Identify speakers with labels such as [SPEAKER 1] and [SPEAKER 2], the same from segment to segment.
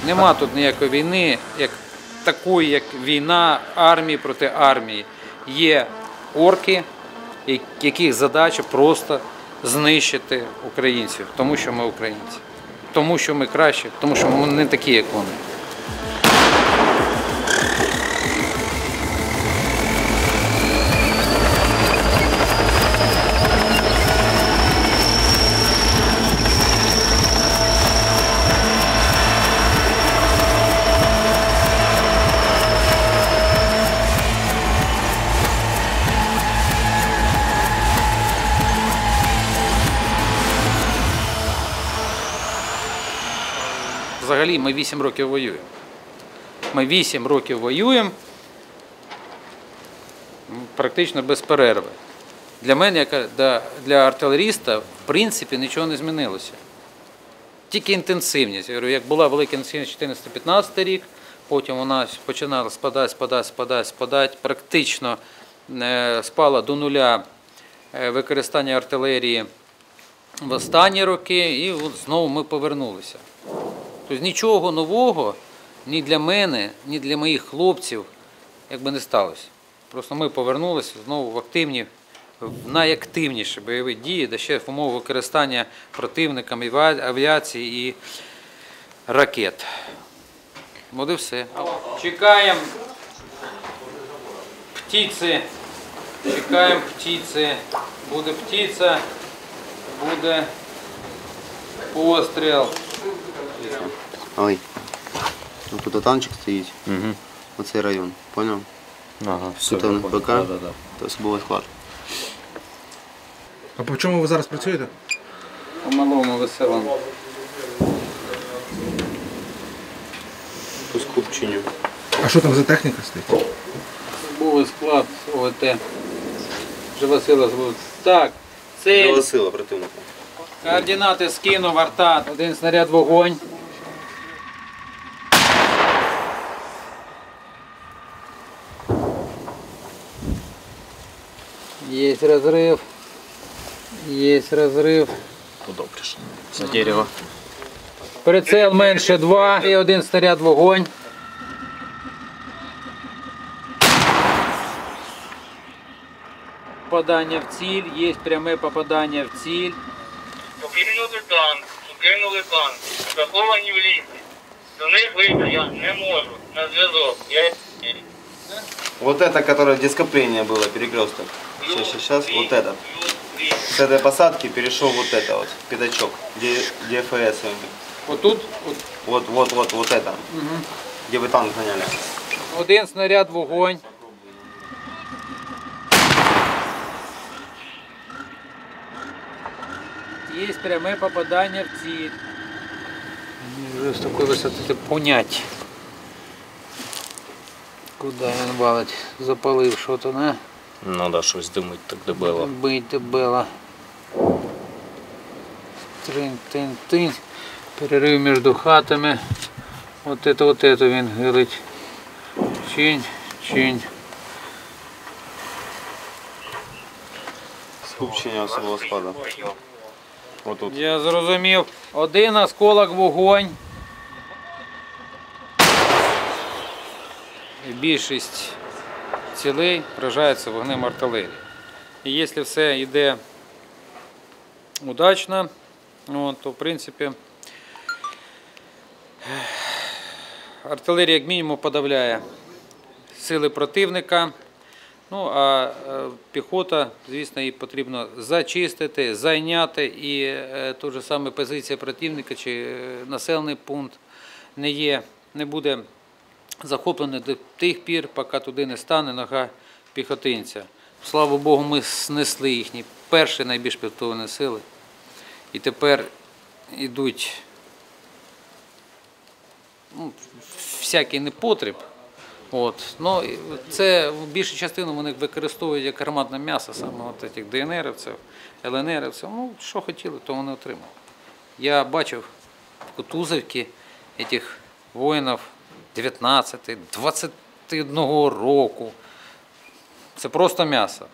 [SPEAKER 1] Нема тут ніякої війни, як такої, як війна армії проти армії. Є орки, яких задача просто знищити українців, тому що ми українці, тому що ми кращі, тому що ми не такі, як вони. Взагалі ми 8 років воюємо. Ми 8 років воюємо практично без перерви. Для мене, як для артилеріста, в принципі, нічого не змінилося. Тільки інтенсивність. Я говорю, як була велика інтенсивність 14-15 рік, потім вона починала спадати, практично спала до нуля використання артилерії в останні роки, і от знову ми повернулися. Тобто нічого нового ні для мене, ні для моїх хлопців якби не сталося. Просто ми повернулися знову в найактивніші бойові дії, де ще в умовах використання противниками авіації і ракет. От і все. Чекаємо птиці, буде птиця, буде постріл.
[SPEAKER 2] Ой, ну тут танчик стоїть, оцей район, поняв?
[SPEAKER 1] Ага, все.
[SPEAKER 2] Тут у них БК, то особовий склад.
[SPEAKER 3] А по чому ви зараз працюєте?
[SPEAKER 1] По малому веселому.
[SPEAKER 2] По скупченню.
[SPEAKER 3] А що там за техніка стоїть?
[SPEAKER 1] Особовий склад ОВТ. Живосила звуть. Так, цель.
[SPEAKER 2] Живосила противника.
[SPEAKER 1] Координати скинув, арта. Один снаряд вогонь. Есть разрыв. Есть разрыв.
[SPEAKER 4] Подобріш. За дерево.
[SPEAKER 1] Прицел менше 2 і один снаряд вогонь. Попадання в ціль, є пряме попадання в ціль.
[SPEAKER 5] Покинули танк, заховані в лісі. До них вийти я не можу, на зв'язок.
[SPEAKER 2] Вот это, которое дископление было, перекресток. Сейчас вот этот. С этой посадки перешел вот это вот, пятачок, где ФС.
[SPEAKER 1] Отут
[SPEAKER 2] Вот это, где вы танк гоняли.
[SPEAKER 1] один снаряд вогонь. Є пряме попадання в ціль. Вже з такої висоти це понять. Куди він валить? Запалив щось, не?
[SPEAKER 4] Ну да, щось димить так дебело.
[SPEAKER 1] Бить дебело. Тринь-тинь-тинь. Перерив між хатами. Вот это він гилить. Чинь.
[SPEAKER 2] Скупчення особового складу. Вот тут.
[SPEAKER 1] Я зрозумів. Один осколок вогонь. І більшість цілей вражається вогнем артилерії. І якщо все йде удачно, то в принципі артилерія як мінімум подавляє сили противника. Ну, а піхота, звісно, її потрібно зачистити, зайняти, і та ж саме позиція противника чи населений пункт не буде захоплений до тих пір, поки туди не стане нога піхотинця. Слава Богу, ми знесли їхні перші найбільш підготовлені сили, і тепер йдуть всякий непотріб. Ну, це більшу частину вони використовують як гарматне м'ясо, саме цих ДНРівців, ЛНРівців. Ну, що хотіли, то вони отримали. Я бачив в Кутузовці цих воїнів 19-21 року. Це просто м'ясо.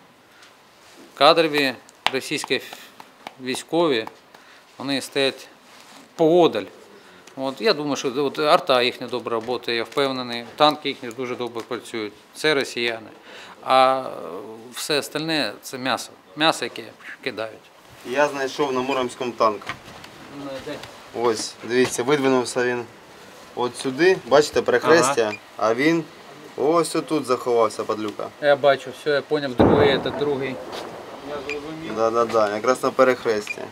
[SPEAKER 1] Кадрові російські військові, вони стоять поодаль. От, я думаю, що от, арта їхня добре працює, я впевнений, танки їхні дуже добре працюють, це росіяни. А все остальне – це м'ясо, м'ясо, яке кидають.
[SPEAKER 2] Я знайшов на Муромському танк. Ось, дивіться, видвинувся він от сюди, бачите, перехрестя, а він ось отут заховався, падлюка.
[SPEAKER 1] Я бачу, все, я зрозумів, другий, це другий.
[SPEAKER 2] Да, якраз на перехресті.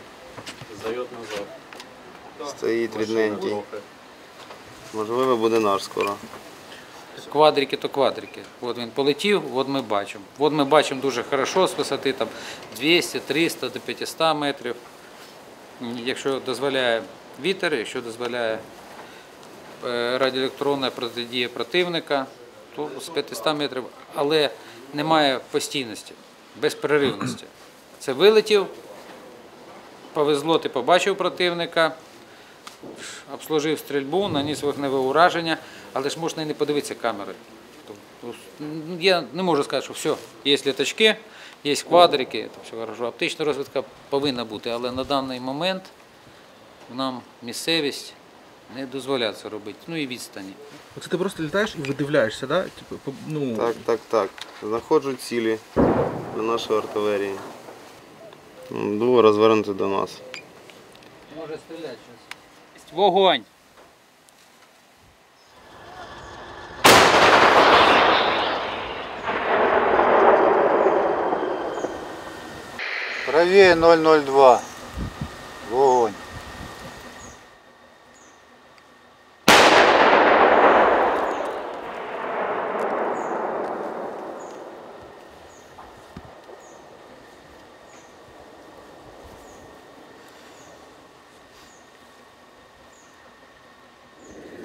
[SPEAKER 4] Зайот назад.
[SPEAKER 2] Стоїть рідненький. Можливо, буде наш скоро.
[SPEAKER 1] Квадрики то квадрики. От він полетів, от ми бачимо. От ми бачимо дуже добре з висоти там 200, 300 до 500 метрів. Якщо дозволяє вітер, якщо дозволяє радіоелектронна протидія противника, то з 500 метрів, але немає постійності, безперервності. Це вилетів, повезло, ти побачив противника, обслужив стрільбу, наніс вогневе ураження, але ж можна і не подивитися камери. Я не можу сказати, що все, є літачки, є квадрики, все хорошо. Оптична розвідка повинна бути, але на даний момент нам місцевість не дозволяє це робити, ну і відстані.
[SPEAKER 3] Оце ти просто літаєш і видивляєшся, да? Типу, ну...
[SPEAKER 2] Так. Знаходжу цілі для нашої артилерії. Дуо розвернути до нас.
[SPEAKER 1] Може стріляти зараз. Вогонь!
[SPEAKER 6] Правее 002. Вогонь.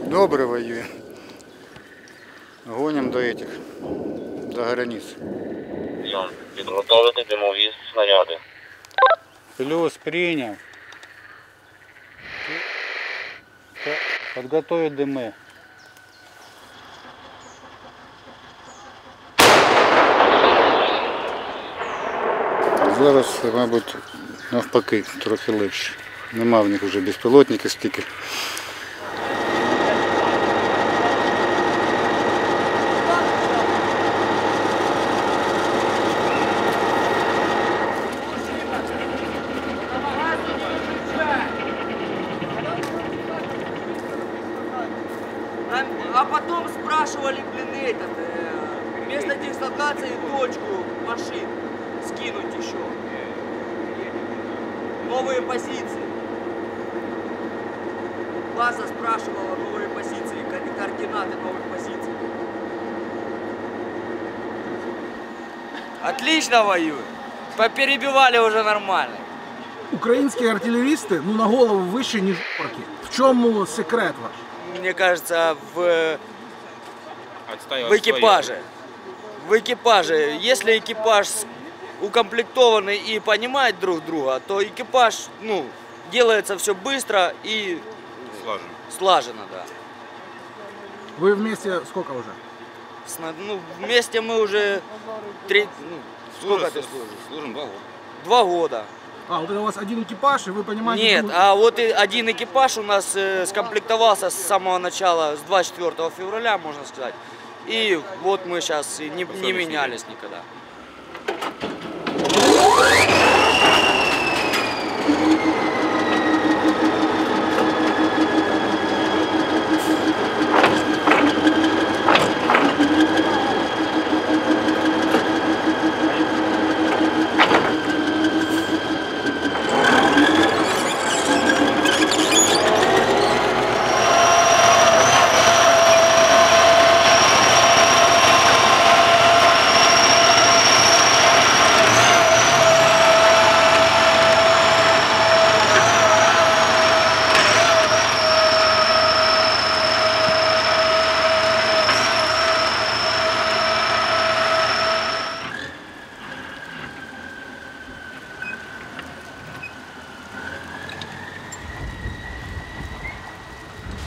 [SPEAKER 6] Добре воюем. Гоним до этих, до границ.
[SPEAKER 5] Підготовити димові снаряди.
[SPEAKER 6] Плюс принял. Подготовить дымы. Зараз, мабуть, навпаки, трохи легше. Нема в них вже безпілотників стільки.
[SPEAKER 7] А потом спрашивали, место дислокации точку машин скинуть еще. Новые позиции. База спрашивала новые позиции, координаты новых позиций. Отлично воюют. Поперебивали уже нормально.
[SPEAKER 3] Українські артилерісти, ну, на голову вище, ніж орки. В чому секрет ваш?
[SPEAKER 7] Мне кажется, в экипаже. В экипаже. Если экипаж укомплектованный и понимает друг друга, то экипаж, ну, делается все быстро и слаженно, да.
[SPEAKER 3] Ви вместе сколько уже?
[SPEAKER 7] Ну, вместе мы уже сколько ты служишь?
[SPEAKER 8] Служим 2 года.
[SPEAKER 7] 2 года.
[SPEAKER 3] А, вот это у вас один экипаж, и вы понимаете...
[SPEAKER 7] Нет, а вот и один экипаж у нас скомплектовался с самого начала, с 24 февраля, можно сказать. И вот мы сейчас не менялись никогда.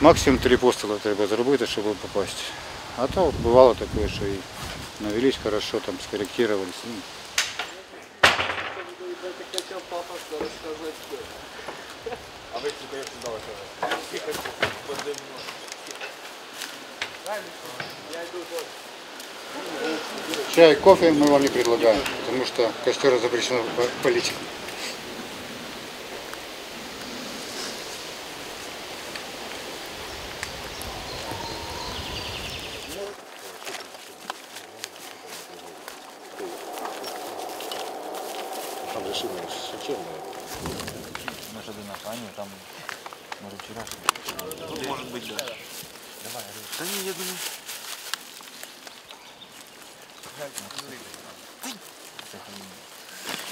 [SPEAKER 6] Максимум 3 постріли треба зробити, щоб попасти. А то бувало таке, що і навелись хорошо, там скорректировались.
[SPEAKER 2] А ви, як сюди?
[SPEAKER 6] Чай, кофе мы вам не предлагаем, потому что костер запрещено палить.
[SPEAKER 8] Там решили шичевные. Наша дынахание, там, может, вчерашний. Может быть, да. Давай, да не, я думаю.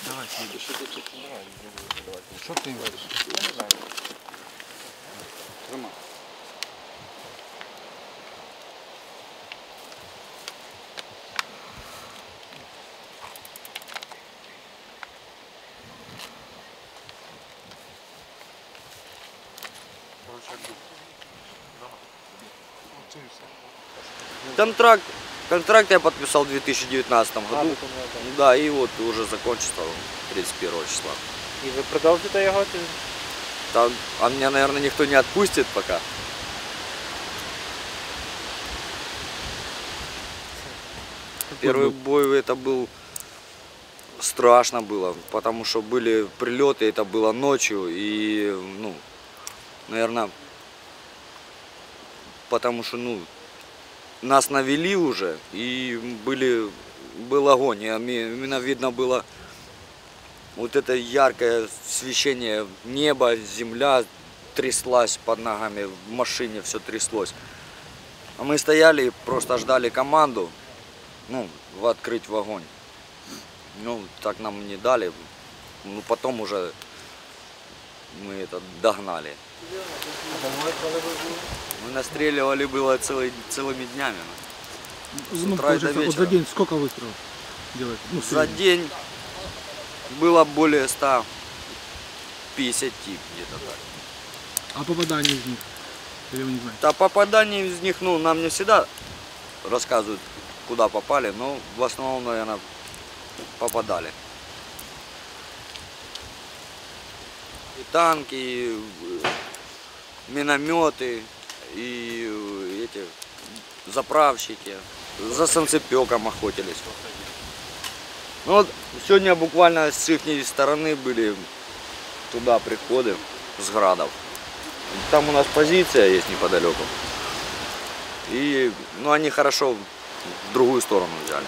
[SPEAKER 8] Давай, следующий. Давай. Что ты говоришь? Я не знаю. Рома.
[SPEAKER 7] Контракт я подписал в 2019 году. Да, и вот уже закончится 31 числа.
[SPEAKER 9] І ви продовжите його?
[SPEAKER 7] Там, а меня, наверное, никто не отпустит пока. Первый бой это был страшно было, потому что были прилеты, это было ночью и, ну, наверное, потому что, ну, нас навели уже и был огонь, и именно видно было вот это яркое свечение неба, земля тряслась под ногами, в машине все тряслось. А мы стояли и просто ждали команду, ну, открыть в огонь. Ну, так нам не дали, ну, потом уже мы это догнали. Мы настреливали было целыми днями.
[SPEAKER 3] Ну, получается, вот за день сколько выстрелов делаете? Ну,
[SPEAKER 7] за день было более 150 где-то так.
[SPEAKER 3] А попадание из них? Или вы не знаете?
[SPEAKER 7] Да, попадание из них, ну, нам не всегда рассказывают, куда попали, но в основном, наверное, попадали. И танки, и минометы, и эти заправщики. За санцепёком охотились. Ну вот сегодня буквально с их стороны были туда приходы с градов. Там у нас позиция есть неподалеку. И ну, они хорошо в другую сторону взяли.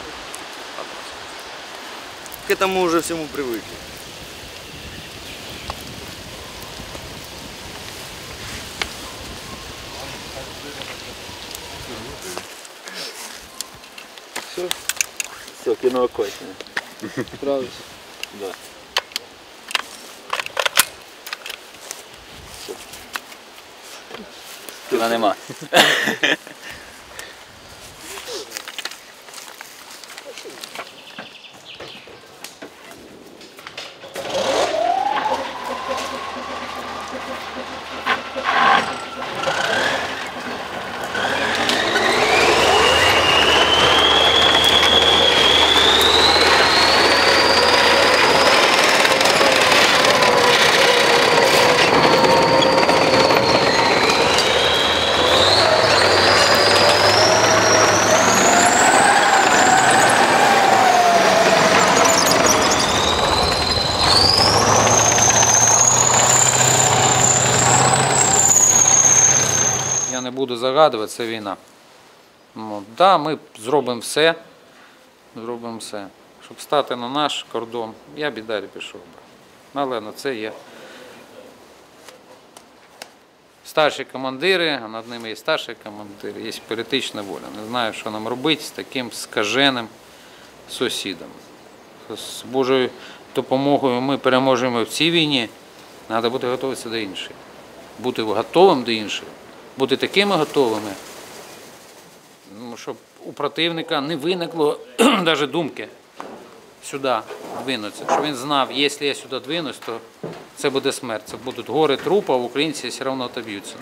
[SPEAKER 7] К этому уже всему привыкли.
[SPEAKER 9] Все, кино окончено.
[SPEAKER 3] Справились.
[SPEAKER 9] Да. Кіна нема.
[SPEAKER 1] Я не буду загадувати, це війна. Да, ми зробимо все, щоб стати на наш кордон. Я б і далі пішов би. Але на це є старші командири, а над ними є старші командири, є політична воля. Не знаю, що нам робити з таким скаженим сусідом. З Божою допомогою ми переможемо в цій війні, треба бути готуватися до іншої. Бути готовим до іншої. Бути такими готовими, щоб у противника не виникло навіть думки сюди двинутися. Щоб він знав, якщо я сюди двинусь, то це буде смерть. Це будуть гори трупів, українці все одно отоб'ються.